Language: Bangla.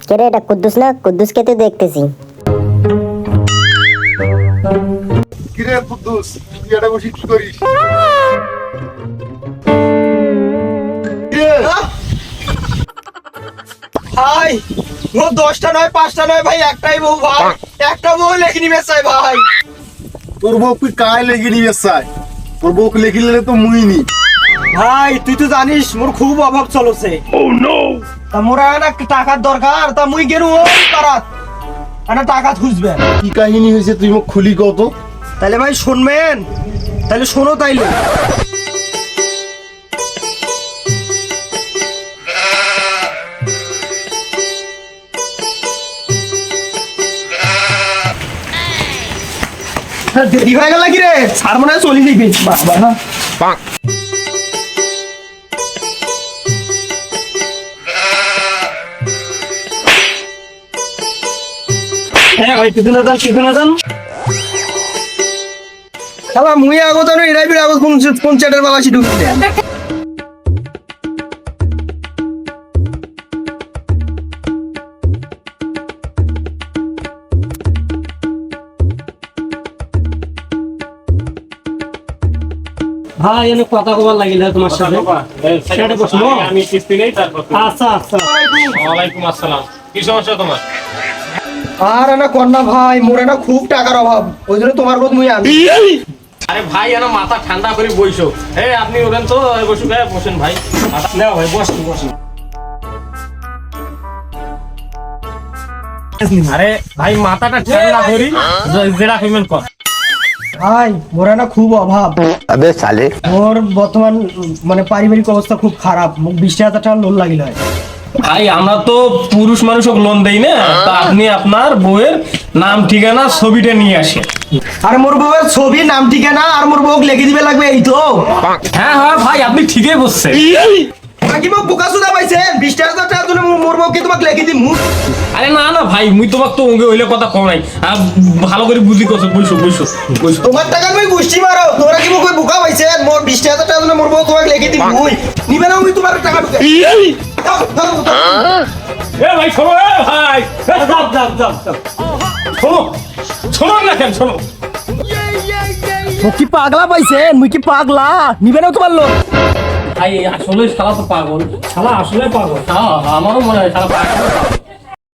কেরে এটা কুদ্দুস না? কুদ্দুসকে তো দেখতেছি। কিরে কুদ্দুস, তুই এটা বসে কি করিস? ভাই ও 10টা নয় 5টা নয় ভাই, একটাই বউ ভাই, একটা বউ লেখি নিবে চাই ভাই। তোর বউ তুই কায় লেগে নিয়ে চাই? তোর বউকে লেগে নিলে তো মুইনি। ভাই তুই তো জানিস মোর খুব অভাব চলছে। তা মোরা না টাকার দরকার, তা মুই গেরু ওই পারাত না টাকা খুঁজবে। কি কাহিনী হয়েছে তুই মুখ খুলি কত? তাহলে ভাই শুনবেন, তাহলে শোনো তাইলে। দেরি হয়ে গেল কি রে? স্যার মনে হয় চলে যাবি। হ্যাঁ ভাই কিছু না যান। শালা মুই আগত না এরাই বির আগত কোন চ্যাটের বাবাসি ঢুকতে। ভাই এনে কথা কবার লাগিল তোমার সাথে। সেটা বসবো আমি কিস্তি নেই তারপর। আচ্ছা আচ্ছা। ওয়ালাইকুম আসসালাম। কি সমস্যা তোমার? আর না কন্যা ভাই মোরে না খুব টাকার অভাব, ওই জন্য তোমার বোধ মুই আনি। আরে ভাই এনে মাথা ঠান্ডা করে বইসো। এই আপনি ওরেন তো বসুন ভাই, বসেন ভাই। নাও ভাই বসুন। আরে ভাই মাথাটা ঠান্ডা করি, যেটা পেমেন্ট কর। ভাই মোরে না খুব অভাব। আবে সালে মোর বর্তমান মানে পারিবারিক অবস্থা খুব খারাপ, মোক 20,000 টাকা লোন লাগিল হয়। ভাই আমরা তো পুরুষ মানুষক লোন দেই না, তা আপনি আপনার বউয়ের নাম ঠিকানা ছবিটা নিয়ে আসেন। আর মোর বউয়ের ছবি নাম ঠিকানা আর মোর বউকে লিখে দিবে লাগবে এই তো। হ্যাঁ ভাই আপনি ঠিকই বলছেন। বাকি মোক বোকা সুদা পাইছেন, 20,000 টাকার জন্য মোর বউকে তোমাকে লিখে দিমু। আরে না ভাই মুই তোমাকে তো ওকে হইলে কথা কম নাই, ভালো করে বুঝি কছো। বইসো। তোমার টাকা তুমি গুষ্টি মারো, তোরা কি মোক বোকা পাইছেন? মোর 20,000 টাকার জন্য মোর বউ তোমাকে লিখে দিমু। মুই নিবে না, মুই তোমার টাকা ঢুকে এ ভাই শোনো, এ ভাই যাও শোনো না কেন শোনো। কি পাগলা পাইছেন? মুই কি পাগলা? নিবে না তোমার লোক? ভাই আসলে শালা তো পাগল, শালা আসলে পাগল। আমারও মনে হয় শালা পাগল।